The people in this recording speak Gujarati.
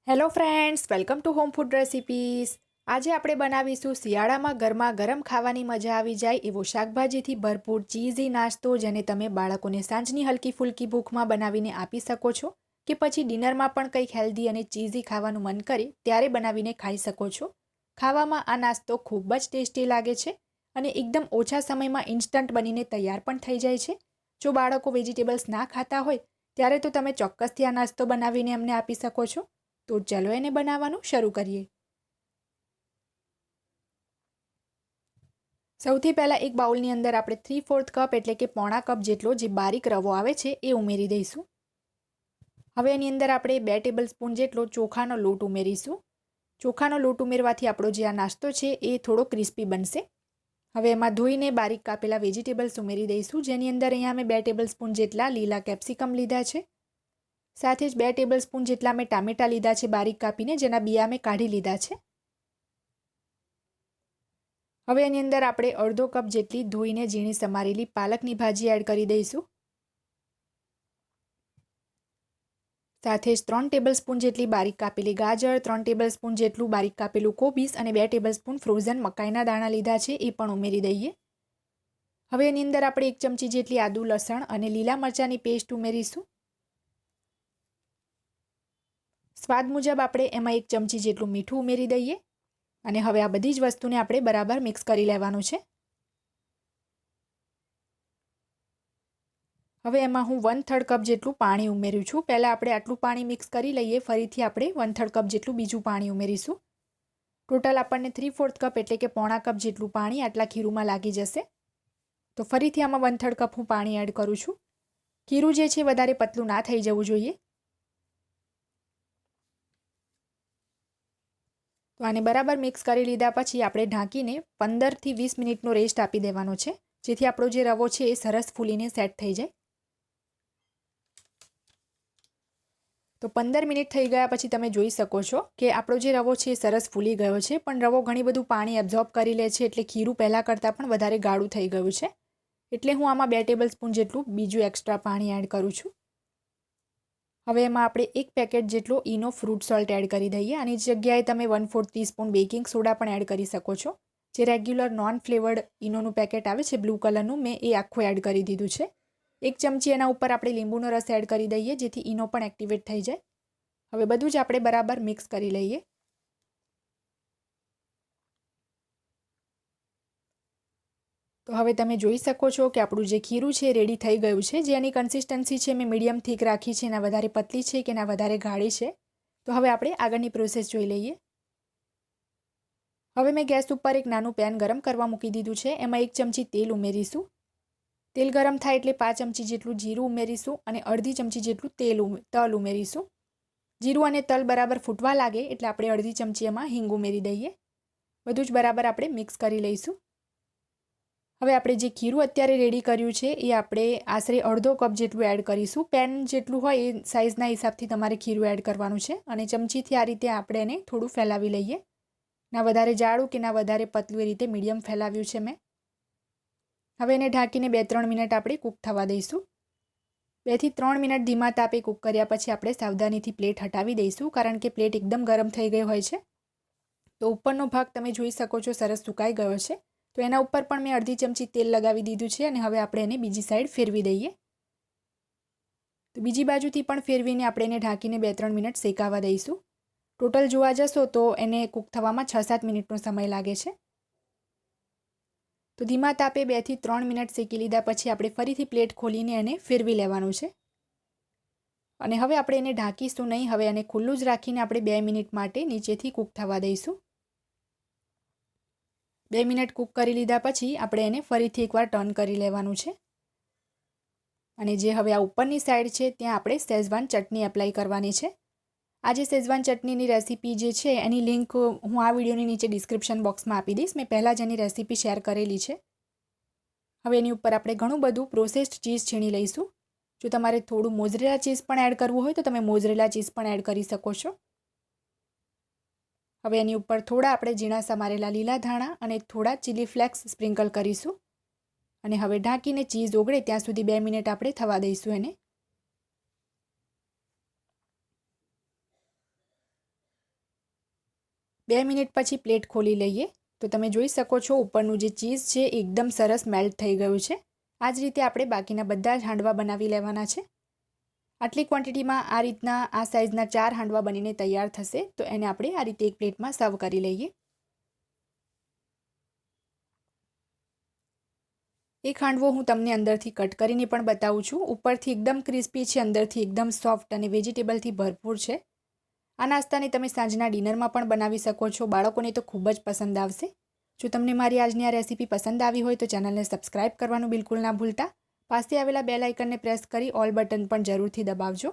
Hello friends, welcome to home food recipes. આજે આપણે બનાવીશું શિયાળામાં ગરમા ગરમ ખાવાની મજા આવી જાય એવો શાકભાજીથી ભરપૂર ચીઝી નાસ્તો, જેને તમે બાળકોને સાંજની હલકી ફૂલકી ભૂખમાં બનાવીને આપી શકો છો કે પછી ડિનરમાં પણ કંઈક હેલ્ધી અને ચીઝી ખાવાનું મન કરે ત્યારે બનાવીને ખાઈ શકો છો. ખાવામાં આ નાસ્તો ખૂબ જ ટેસ્ટી લાગે છે અને એકદમ ઓછા સમયમાં ઇન્સ્ટન્ટ બનીને તૈયાર પણ થઈ જાય છે. જો બાળકો વેજીટેબલ્સ ના ખાતા હોય ત્યારે તો તમે ચોક્કસથી આ નાસ્તો બનાવીને એમને આપી શકો છો. તો ચાલો એને બનાવવાનું શરૂ કરીએ. સૌથી પહેલાં એક બાઉલની અંદર આપણે 3/4 કપ એટલે કે પોણા કપ જેટલો જે બારીક રવો આવે છે એ ઉમેરી દઈશું. હવે એની અંદર આપણે 2 ટેબલ સ્પૂન જેટલો ચોખાનો લોટ ઉમેરીશું. ચોખાનો લોટ ઉમેરવાથી આપણો જે આ નાસ્તો છે એ થોડો ક્રિસ્પી બનશે. હવે એમાં ધોઈને બારીક કાપેલા વેજીટેબલ્સ ઉમેરી દઈશું, જેની અંદર અહીંયા મેં 2 ટેબલ સ્પૂન જેટલા લીલા કેપ્સિકમ લીધા છે. સાથે જ 2 ટેબલ સ્પૂન જેટલા મેં ટામેટાં લીધા છે બારીક કાપીને, જેના બિયા મેં કાઢી લીધા છે. હવે એની અંદર આપણે અડધો કપ જેટલી ધોઈને ઝીણી સમારેલી પાલકની ભાજી એડ કરી દઈશું. સાથે જ 3 ટેબલ સ્પૂન જેટલી બારીક કાપેલી ગાજર, 3 ટેબલ સ્પૂન જેટલું બારીક કાપેલું કોબીસ અને 2 ટેબલ સ્પૂન ફ્રોઝન મકાઈના દાણા લીધા છે એ પણ ઉમેરી દઈએ. હવે એની અંદર આપણે 1 ચમચી જેટલી આદુ, લસણ અને લીલા મરચાંની પેસ્ટ ઉમેરીશું. સ્વાદ મુજબ આપણે એમાં 1 ચમચી જેટલું મીઠું ઉમેરી દઈએ અને હવે આ બધી જ વસ્તુને આપણે બરાબર મિક્સ કરી લેવાનું છે. હવે એમાં હું 1/3 કપ જેટલું પાણી ઉમેર્યું છું. પહેલાં આપણે આટલું પાણી મિક્સ કરી લઈએ, ફરીથી આપણે 1/3 કપ જેટલું બીજું પાણી ઉમેરીશું. ટોટલ આપણને 3/4 કપ એટલે કે પોણા કપ જેટલું પાણી આટલા ખીરુંમાં લાગી જશે. તો ફરીથી આમાં 1/3 કપ હું પાણી એડ કરું છું. ખીરું જે છે વધારે પતલું ના થઈ જવું જોઈએ. તો આને બરાબર મિક્સ કરી લીધા પછી આપણે ઢાંકીને 15થી 20 મિનિટનો રેસ્ટ આપી દેવાનો છે, જેથી આપણો જે રવો છે એ સરસ ફૂલીને સેટ થઈ જાય. તો 15 મિનિટ થઈ ગયા પછી તમે જોઈ શકો છો કે આપણો જે રવો છે એ સરસ ફૂલી ગયો છે, પણ રવો ઘણી બધું પાણી એબ્ઝોર્બ કરી લે છે, એટલે ખીરું પહેલાં કરતાં પણ વધારે ગાઢું થઈ ગયું છે. એટલે હું આમાં 2 ટેબલ સ્પૂન જેટલું બીજું એક્સ્ટ્રા પાણી એડ કરું છું. હવે એમાં આપણે 1 પેકેટ જેટલો ઈનો ફ્રૂટ સોલ્ટ એડ કરી દઈએ. આની જગ્યાએ તમે 1/4 ટીસ્પૂન બેકિંગ સોડા પણ એડ કરી શકો છો. જે રેગ્યુલર નોન ફ્લેવર્ડ ઈનોનું પેકેટ આવે છે બ્લુ કલરનું, મેં એ આખું એડ કરી દીધું છે. 1 ચમચી એના ઉપર આપણે લીંબુનો રસ એડ કરી દઈએ, જેથી ઈનો પણ એક્ટિવેટ થઈ જાય. હવે બધું જ આપણે બરાબર મિક્સ કરી લઈએ. તો હવે તમે જોઈ શકો છો કે આપણું જે ખીરું છે રેડી થઈ ગયું છે. જે એની કન્સિસ્ટન્સી છે મેં મીડિયમ થીક રાખી છે, એના વધારે પતલી છે કે એના વધારે ગાઢી છે. તો હવે આપણે આગળની પ્રોસેસ જોઈ લઈએ. હવે મેં ગેસ ઉપર એક નાનું પેન ગરમ કરવા મૂકી દીધું છે. એમાં 1 ચમચી તેલ ઉમેરીશું. તેલ ગરમ થાય એટલે 5 ચમચી જેટલું જીરું ઉમેરીશું અને અડધી ચમચી જેટલું તલ ઉમેરીશું. જીરું અને તલ બરાબર ફૂટવા લાગે એટલે આપણે અડધી ચમચી એમાં હિંગ ઉમેરી દઈએ. બધું જ બરાબર આપણે મિક્સ કરી લઈશું. હવે આપણે જે ખીરું અત્યારે રેડી કર્યું છે એ આપણે આશરે અડધો કપ જેટલું એડ કરીશું. પેન જેટલું હોય એ સાઇઝના હિસાબથી તમારે ખીરું એડ કરવાનું છે અને ચમચીથી આ રીતે આપણે એને થોડું ફેલાવી લઈએ. ના વધારે જાડું કે ના વધારે પતલું, એ રીતે મીડિયમ ફેલાવ્યું છે મેં. હવે એને ઢાંકીને 2-3 મિનિટ આપણે કૂક થવા દઈશું. 2 થી 3 મિનિટ ધીમા તાપે કૂક કર્યા પછી આપણે સાવધાનીથી પ્લેટ હટાવી દઈશું, કારણ કે પ્લેટ એકદમ ગરમ થઈ ગઈ હોય છે. તો ઉપરનો ભાગ તમે જોઈ શકો છો સરસ સુકાઈ ગયો છે. તો એના ઉપર પણ મેં અડધી ચમચી તેલ લગાવી દીધું છે અને હવે આપણે એને બીજી સાઈડ ફેરવી દઈએ. તો બીજી બાજુથી પણ ફેરવીને આપણે એને ઢાંકીને 2-3 મિનિટ શેકાવા દઈશું. ટોટલ જોવા જશો તો એને કૂક થવામાં 6-7 મિનિટનો સમય લાગે છે. તો ધીમા તાપે 2 થી 3 મિનિટ શેકી લીધા પછી આપણે ફરીથી પ્લેટ ખોલીને એને ફેરવી લેવાનું છે. અને હવે આપણે એને ઢાંકીશું નહીં, હવે એને ખુલ્લું જ રાખીને આપણે 2 મિનિટ માટે નીચેથી કૂક થવા દઈશું. 2 મિનિટ કૂક કરી લીધા પછી આપણે એને ફરીથી એકવાર ટર્ન કરી લેવાનું છે. અને જે હવે આ ઉપરની સાઈડ છે ત્યાં આપણે શેઝવાન ચટણી એપ્લાય કરવાની છે. આ જે શેઝવાન ચટણીની રેસીપી જે છે એની લિંક હું આ વિડીયોની નીચે ડિસ્ક્રિપ્શન બોક્સમાં આપી દઈશ. મેં પહેલાં જ એની રેસીપી શેર કરેલી છે. હવે એની ઉપર આપણે ઘણું બધું પ્રોસેસ્ડ ચીઝ છીણી લઈશું. જો તમારે થોડું મોઝરેલા ચીઝ પણ એડ કરવું હોય તો તમે મોઝરેલા ચીઝ પણ એડ કરી શકો છો. હવે એની ઉપર થોડા આપણે ઝીણા સમારેલા લીલા ધાણા અને થોડા ચીલી ફ્લેક્સ સ્પ્રિંકલ કરીશું. અને હવે ઢાંકીને ચીઝ ઓગળે ત્યાં સુધી 2 મિનિટ આપણે થવા દઈશું એને. 2 મિનિટ પછી પ્લેટ ખોલી લઈએ તો તમે જોઈ શકો છો ઉપરનું જે ચીઝ છે એકદમ સરસ મેલ્ટ થઈ ગયું છે. આ જ રીતે આપણે બાકીના બધા જ હાંડવા બનાવી લેવાના છે. આટલી ક્વોન્ટિટીમાં આ રીતના આ સાઇઝના 4 હાંડવા બનીને તૈયાર થશે. તો એને આપણે આ રીતે એક પ્લેટમાં સર્વ કરી લઈએ. એક હાંડવો હું તમને અંદરથી કટ કરીને પણ બતાવું છું. ઉપરથી એકદમ ક્રિસ્પી છે, અંદરથી એકદમ સોફ્ટ અને વેજીટેબલથી ભરપૂર છે. આ નાસ્તાને તમે સાંજના ડિનરમાં પણ બનાવી શકો છો. બાળકોને તો ખૂબ જ પસંદ આવશે. જો તમને મારી આજની આ રેસીપી પસંદ આવી હોય તો ચેનલને સબસ્ક્રાઇબ કરવાનું બિલકુલ ના ભૂલતા. પાસે આવેલા બેલ આઇકનને પ્રેસ કરી ઓલ બટન પણ જરૂરથી દબાવજો.